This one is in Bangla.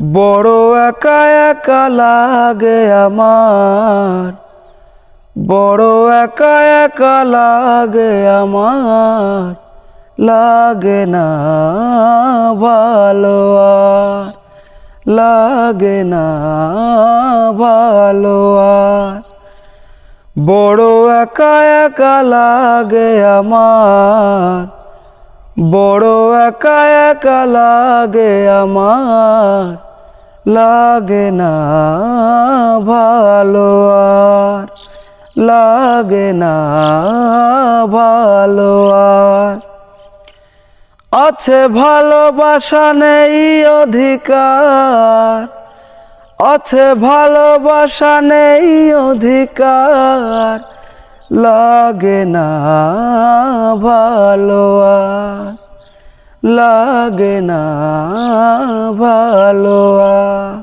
বড় একা একা লাগে আমার, বড় একা একা লাগে আমার, লাগে না ভালো আর, লাগে না ভালো আর। বড় একা একা লাগে আমার, বড় একা একা লাগে আমার, লাগে না ভালো আর, লাগে না ভালো আর। আছে ভালোবাসা নেই অধিকার, আছে ভালোবাসা নেই অধিকার, লাগে না ভালো আর, লাগে না ভালো আর।